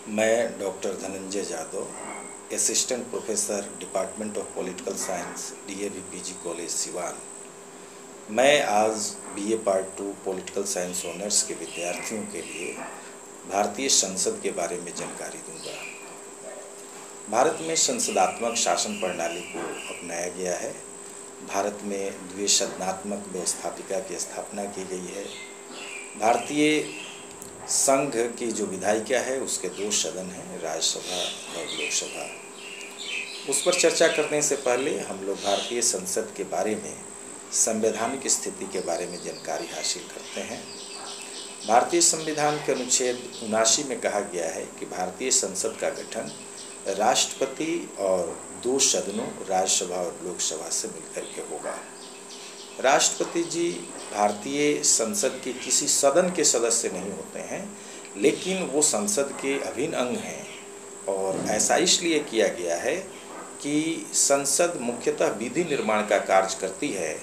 मैं doctor Dhananjay Jadav, assistant professor department of political science, DAV PG college Siwan. मैं आज BA part 2 political science honours के विद्यार्थियों के लिए भारतीय संसद के बारे में जानकारी दूंगा। भारत में संसदात्मक शासन प्रणाली को अपनाया गया है। भारत में द्विसदनात्मक व्यवस्थापिका की स्थापना की गई है। भारतीय संघ की जो विधायिका है उसके 2 सदन हैं, राज्यसभा और लोकसभा। उस पर चर्चा करने से पहले हम लोग भारतीय संसद के बारे में, संवैधानिक स्थिति के बारे में जानकारी हासिल करते हैं। भारतीय संविधान के अनुच्छेद 79 में कहा गया है कि भारतीय संसद का गठन राष्ट्रपति और 2 सदनों, राज्यसभा और लोकसभा से मिलकर के होगा। राष्ट्रपति जी भारतीय संसद के किसी सदन के सदस्य नहीं होते हैं, लेकिन वो संसद के अभिन्न अंग हैं। और ऐसा इसलिए किया गया है कि संसद मुख्यतः विधि निर्माण का कार्य करती है।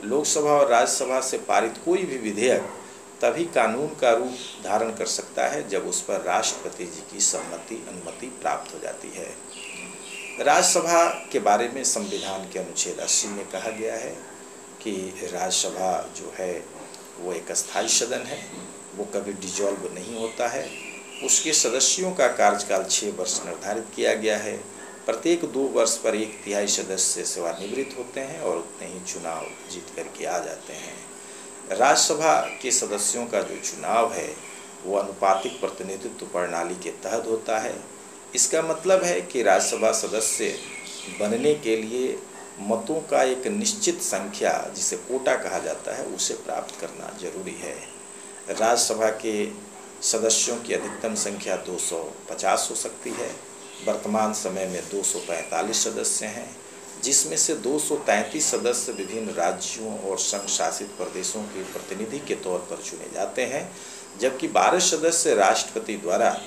लोकसभा और राज्यसभा से पारित कोई भी विधेयक तभी कानून का रूप धारण कर सकता है जब उस पर राष्ट्रपति जी की सहमति, अनुमति प्राप्त हो जाती है। राज्यसभा के बारे में संविधान के अनुच्छेद 80 में कहा गया है कि राज्यसभा जो है वो एक अस्थायी सदन है, वो कभी डिजॉल्व नहीं होता है। उसके सदस्यों का कार्यकाल 6 वर्ष निर्धारित किया गया है। प्रत्येक 2 वर्ष पर 1/3 सदस्य सेवानिवृत्त होते हैं और उतने ही चुनाव जीत करके आ जाते हैं। राज्यसभा के सदस्यों का जो चुनाव है वो अनुपातिक प्रतिनिधित्व प्रणाली के तहत होता है। इसका मतलब है कि राज्यसभा सदस्य बनने के लिए मतों का एक निश्चित संख्या, जिसे कोटा कहा जाता है, उसे प्राप्त करना जरूरी है। राज्यसभा के सदस्यों की अधिकतम संख्या 250 हो सकती है। वर्तमान समय में 245 सदस्य हैं, जिसमें से 233 सदस्य विभिन्न राज्यों और संघ शासित प्रदेशों के प्रतिनिधि के तौर पर चुने जाते हैं, जबकि 12 सदस्य राष्ट्रपति द्वारा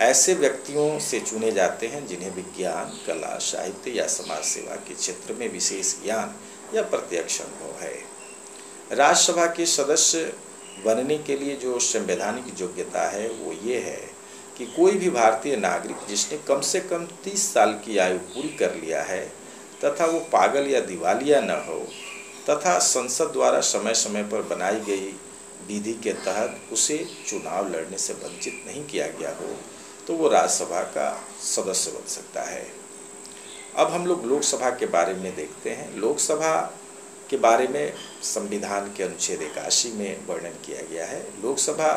ऐसे व्यक्तियों से चुने जाते हैं जिन्हें विज्ञान, कला, साहित्य या समाज सेवा के क्षेत्र में विशेष ज्ञान या प्रत्यक्ष अनुभव है। राज्यसभा के सदस्य बनने के लिए जो संवैधानिक योग्यता है वो ये है कि कोई भी भारतीय नागरिक जिसने कम से कम 30 साल की आयु पूरी कर लिया है तथा वो पागल या दिवालिया न हो तथा संसद द्वारा समय समय पर बनाई गई विधि के तहत उसे चुनाव लड़ने से वंचित नहीं किया गया हो, तो वो राज्यसभा का सदस्य बन सकता है। अब हम लोग लोकसभा के बारे में देखते हैं। लोकसभा के बारे में संविधान के अनुच्छेद 81 में वर्णन किया गया है। लोकसभा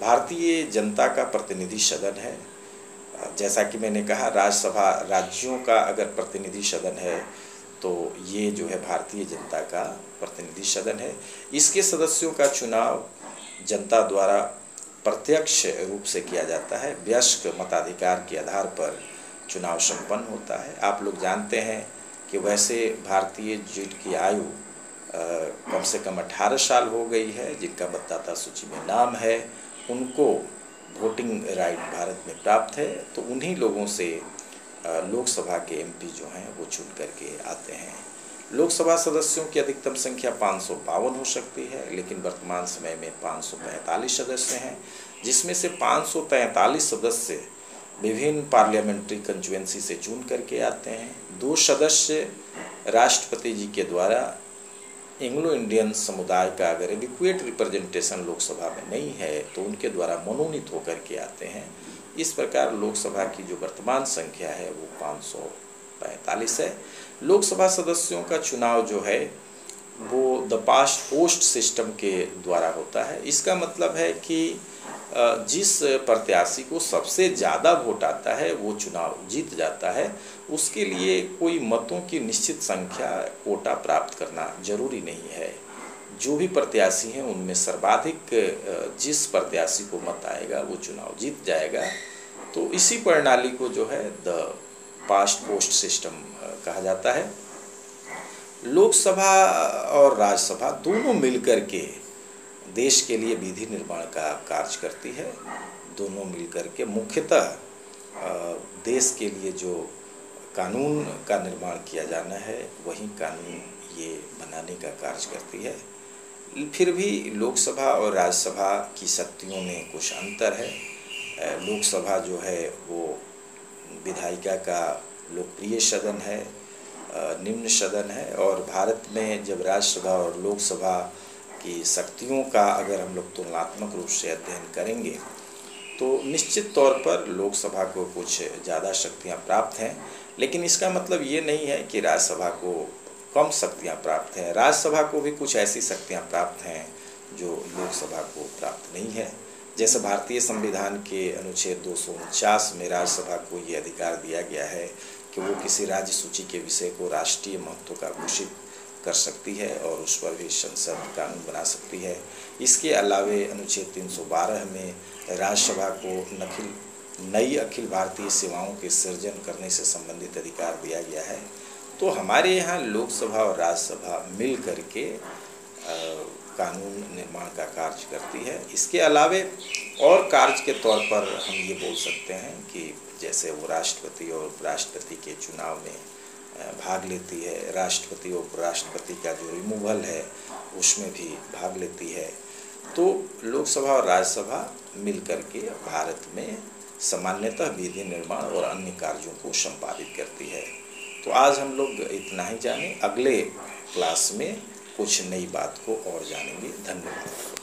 भारतीय जनता का प्रतिनिधि सदन है। जैसा कि मैंने कहा, राज्यसभा राज्यों का अगर प्रतिनिधि सदन है तो ये जो है भारतीय जनता का प्रतिनिधि सदन है। इसके सदस्यों का चुनाव जनता द्वारा प्रत्यक्ष रूप से किया जाता है। वयस्क मताधिकार के आधार पर चुनाव संपन्न होता है। आप लोग जानते हैं कि वैसे भारतीय जिनकी आयु कम से कम 18 साल हो गई है, जिनका मतदाता सूची में नाम है, उनको वोटिंग राइट भारत में प्राप्त है। तो उन्हीं लोगों से लोकसभा के एमपी जो हैं वो चुन करके आते हैं। लोकसभा सदस्यों की अधिकतम संख्या 552 हो सकती है, लेकिन वर्तमान समय में 545 सदस्य हैं, जिसमें से 543 सदस्य विभिन्न पार्लियामेंट्री कंस्टिट्यूएंसी से चुन करके आते हैं। 2 सदस्य राष्ट्रपति जी के द्वारा एंग्लो इंडियन समुदाय का अगर एडिक्वेट रिप्रेजेंटेशन लोकसभा में नहीं है तो उनके द्वारा मनोनीत होकर के आते हैं। इस प्रकार लोकसभा की जो वर्तमान संख्या है वो 545 है। लोकसभा सदस्यों का चुनाव जो है वो द पास्ट पोस्ट सिस्टम के द्वारा होता है। इसका मतलब है कि जिस प्रत्याशी को सबसे ज़्यादा वोट आता है वो चुनाव जीत जाता है। उसके लिए कोई मतों की निश्चित संख्या, कोटा प्राप्त करना जरूरी नहीं है। जो भी प्रत्याशी हैं उनमें सर्वाधिक जिस प्रत्याशी को मत आएगा वो चुनाव जीत जाएगा। तो इसी प्रणाली को जो है द पास्ट पोस्ट सिस्टम कहा जाता है। लोकसभा और राज्यसभा दोनों मिलकर के देश के लिए विधि निर्माण का कार्य करती है। दोनों मिलकर के मुख्यतः देश के लिए जो कानून का निर्माण किया जाना है वही कानून ये बनाने का कार्य करती है। फिर भी लोकसभा और राज्यसभा की शक्तियों में कुछ अंतर है। लोकसभा जो है वो विधायिका का लोकप्रिय सदन है, निम्न सदन है। और भारत में जब राज्यसभा और लोकसभा की शक्तियों का अगर हम लोग तुलनात्मक रूप से अध्ययन करेंगे तो निश्चित तौर पर लोकसभा को कुछ ज़्यादा शक्तियाँ प्राप्त हैं, लेकिन इसका मतलब ये नहीं है कि राज्यसभा को कम शक्तियाँ प्राप्त हैं। राज्यसभा को भी कुछ ऐसी शक्तियाँ प्राप्त हैं जो लोकसभा को प्राप्त नहीं है। जैसे भारतीय संविधान के अनुच्छेद 249 में राज्यसभा को ये अधिकार दिया गया है कि वो किसी राज्य सूची के विषय को राष्ट्रीय महत्व का घोषित कर सकती है और उस पर भी संसद कानून बना सकती है। इसके अलावे अनुच्छेद 312 में राज्यसभा को नई अखिल भारतीय सेवाओं के सृजन करने से संबंधित अधिकार दिया गया है। तो हमारे यहाँ लोकसभा और राज्यसभा मिल करके कानून निर्माण का कार्य करती है। इसके अलावे और कार्य के तौर पर हम ये बोल सकते हैं कि जैसे वो राष्ट्रपति और उपराष्ट्रपति के चुनाव में भाग लेती है, राष्ट्रपति और उपराष्ट्रपति का जो रिमूवल है उसमें भी भाग लेती है। तो लोकसभा और राज्यसभा मिल करके भारत में सामान्यतः विधि निर्माण और अन्य कार्यों को संपादित करती है। तो आज हम लोग इतना ही जाने, अगले क्लास में कुछ नई बात को और जानेंगे। धन्यवाद।